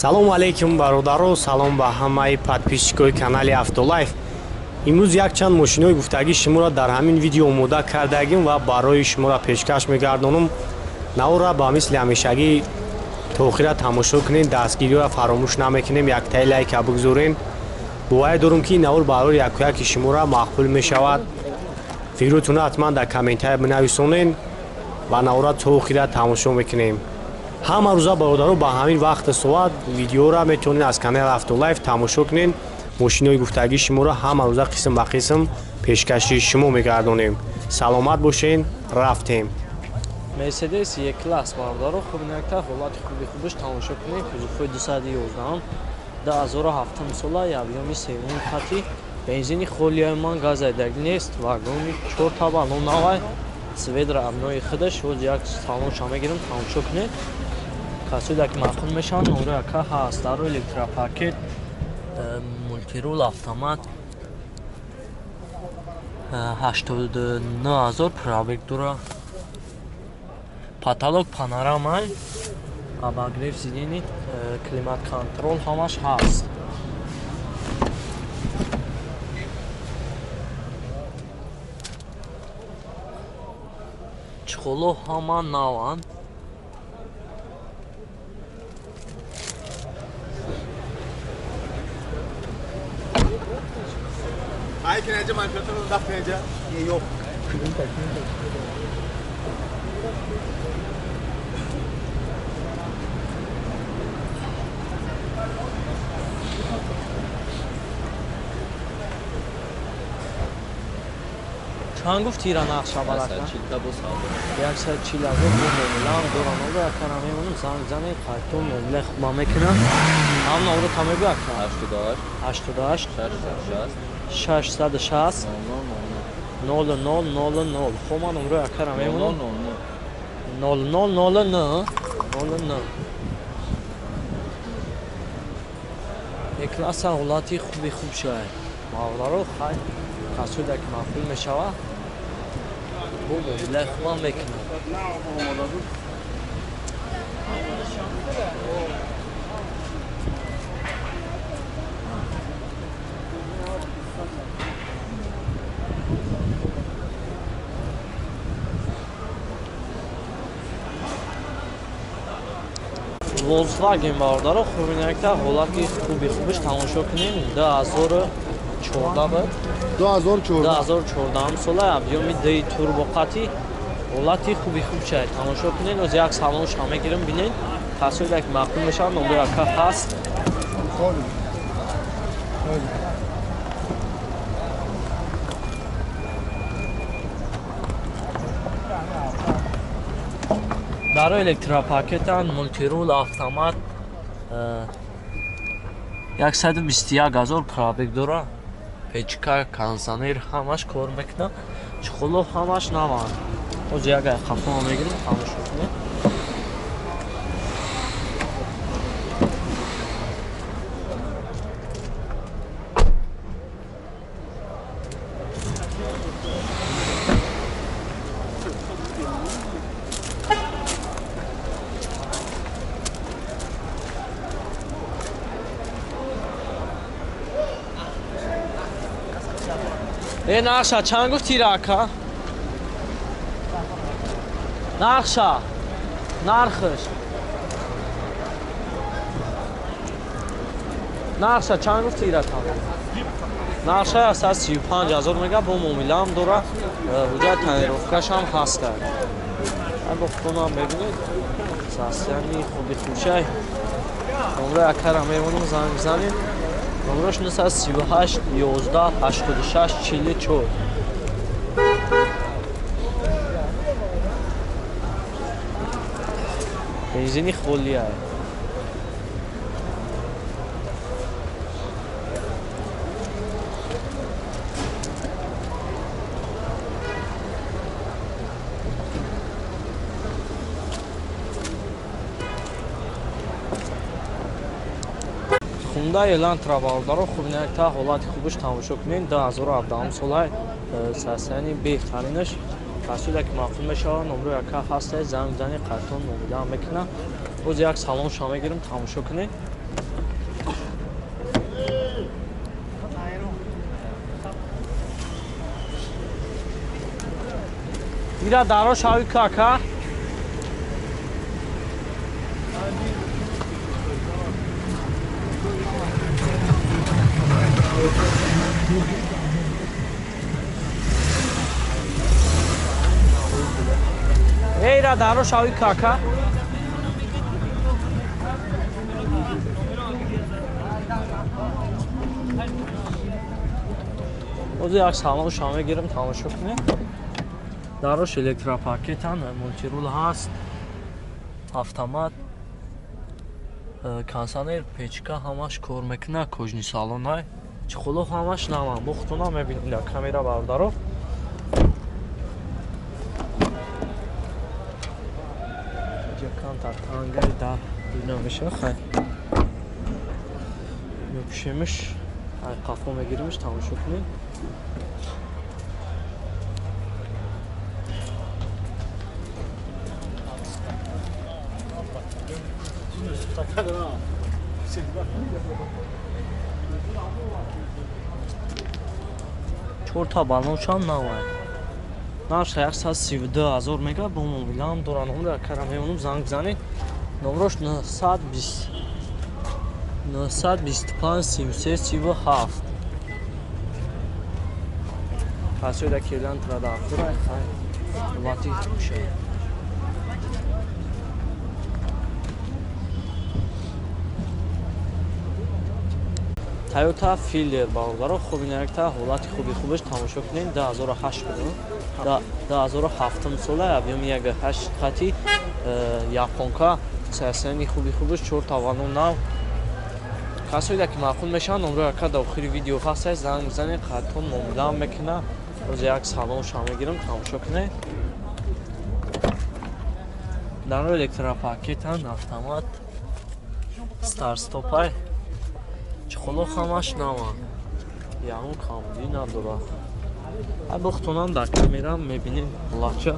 салому алейкум бародаро, салом ба ҳамаи подписчикои канали Автолайф. имрӯз якчанд мошинои гуфтагии шуморо дар ҳамин видео омода кардагим ва барои шуморо пешкаш мегардонам. навора ба мисли ҳамешагӣ то охира тамошо кунед, дастгириро фаромӯш намекунем, яктаи лайка бигзорен. боварӣ дорам ки навор барои якяки шуморо мақбул мешавад. фикротонро ҳатман дар комментария бинависонед ва навора то охира тамошо мекунем. ҳама рӯза бародаро ба ҳамин вақти соат видеоро метавонед аз канали Автолайф тамошо кунед. мошинои гуфтагии шуморо ҳама рӯза қисм ба қисм пешкаши шумо мегардонем. саломат бошед, рафтем. Mercedes E-Class barодаро хубинакта ҳолати хубиш тамошо кунед. кузуфои 211 2007 сола ябёми севуми хати бензини холияи ман газайдаг нест. вагони 4 табалон навай сведра абнои худаш ҳоз як салонша мегирам тамошо кунед. касоидаки мақбул мешаванд номро яка ҳаст. даро электропакет мультирул автомат 89000 пробег дора. потолок панорамай, обогрев сидений, климат контрол ҳамаш ҳаст. чухоло ҳама наванд. Ay kinece manfiyatını da kinece. Yok. چند گفت تیرا نقشه بلکن؟ 140 هزار میلیون دوران رو اکرام میمونم زنگ خرطوم مبلغ با میکنم. هم نورو تمام بیاکن. 88 660 0000 خب من نمره اکرام میمونم 0009 E-Class حالتی خوب شد. ماورا خیلی کسوده که مقبول میشود مبلغ با میکنم. Volkswagen barодаро хубинакта ҳолати хубиш тамошо кунем. 2014 2014 сола объёми ди турбоқати ҳолати хуби хуб шад. тамошо кунед. оз як салонш ҳама гирам бинед. касоидак мақбул мешавад номро яка ҳаст. даро электропакетан мультирул автомат 121000 пробег дора. печка кондиционер ҳамаш кор мекуна. чухоло ҳамаш наванд. оз яга хафо мегирем тамошо кунед. نقشه چند گفت تیراکا؟ نقشه نرخش نقشه چند گفت تیراکا؟ نقشه از 35000 میگه با مومیله هم دوره وجه تنیروفکش هم هست کرد. با خونه هم ببینید ساستیانی خوبی خوشه نمره اکر هم میمونم زنگ بزنید. نمرش 938 11 86 44. بنزینی خولیه. Hyundai Elantra бародаро хубинакта ҳолати хубиш тамошо кунед. 2017 сола сасани беҳтаринаш касоида ки мақбул мешавад номро яка ҳаст. занг зани қартон номида мекунам. боз як салон шумо мегирем тамошо кунед. Ира даро шави кака. Ира даро шави кака. Ози як салон шаме гирем тамошо кунем. Дарош электропакетан мультирул ҳаст. Автомат. Консонер, печка ҳамаш кор мекунад, кӯҷни салонай. Чихуло ҳамаш навам. Бухтуна мебинем дар камера бардаро. Ҷакан тар тангай дар бина меша хай. Мепишемиш. Ай қафо мегиримиш тамошо кунем. Чорта балоншам навай. Нарш 132,000 мега бо мобилам дора номро кара меонум занг бизанед. Номрош 920 925 3337. Касода келан трада ахура хай. Вати туша. Toyota Fielder баъзаро хуб инакта ҳолати хубаш тамошо кунед 2008 буд 2007 сола объеми 1.8 қати японка саясани хубаш 4 тавану нав касоида ки маъқул мешаванд номро яка дар охири видео ҳастад занг бизанед қатон муомилаам мекунад рози як салон шам мегирам тамошо кунед даро электропакетан автомат старт-стопай чихуло ҳамаш нава яън камдӣ надора ай бухтунам дар камера мебинем лача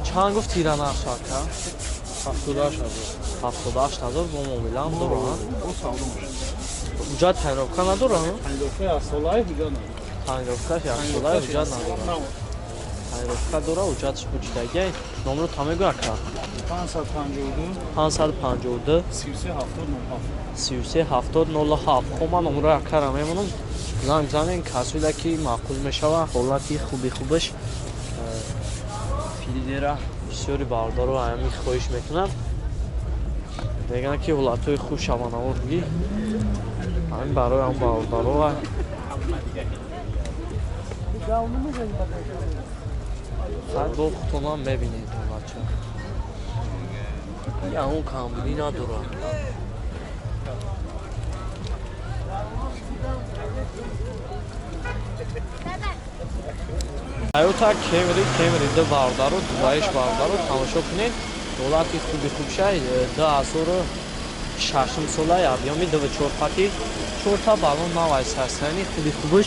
чанд гуфт тира нақшака 78000 бо муомилаам дорам ҳуҷҷат тайинровка надорам тайинровкаш яксолаи ҳуҷҷат надорам тайинровка дора ҳуҷҷатш почидагиай номро тамегӯ ака 552 337007 хо ман номро якара мемонам занг бизанед касоида ки маъқул мешава ҳолати хубаш филдера бисёри бардоро ҳами хоҳиш мекунад мегӯянд ки ҳолатҳои хуб шаванавор биги ҳамин барои ҳам бардоро сад бо хутонам мебинед бача яън камбудӣ надорад Toyota Camry ду бародару дубаиш бародару тамошо кунед ҳолати хубшай 2006 солаи объеми 24 қати 4 та балон навай сарсани хубаш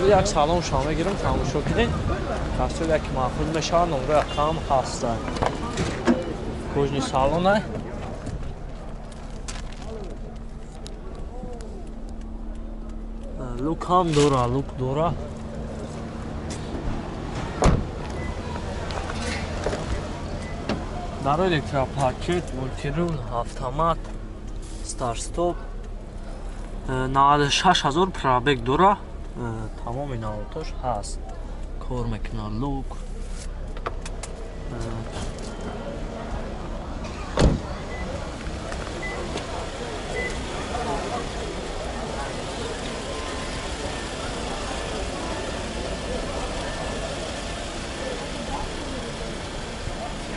як салон шам мегирам тамошо кунед касоида ки маъқул мешавад номро якам ҳаста кӯҷни салонай лук ҳам дора даро электропакет мультирул автомат старт-стоп 96000 пробег дора тамоми навотош ҳаст кор мекунад лук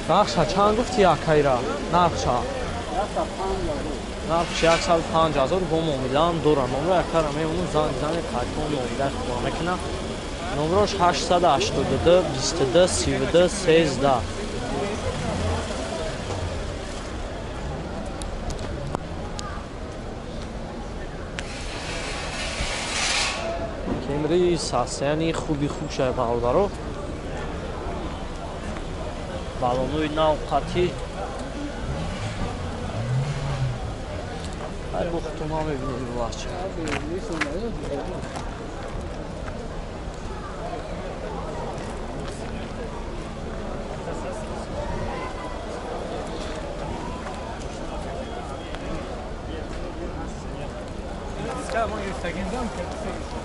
нақша чанд гуфти якайра нақша 150,000 бо муомилаам дора номро якара меонам занг бизанед қайтон муомилаи хуба мекунад Номерош 882 22 32 13. Кемри сасяни хуби хуб шай бародаро. Балонои навқати. Ай бухтума мебинем бача. Çıkar ama 180'den mi?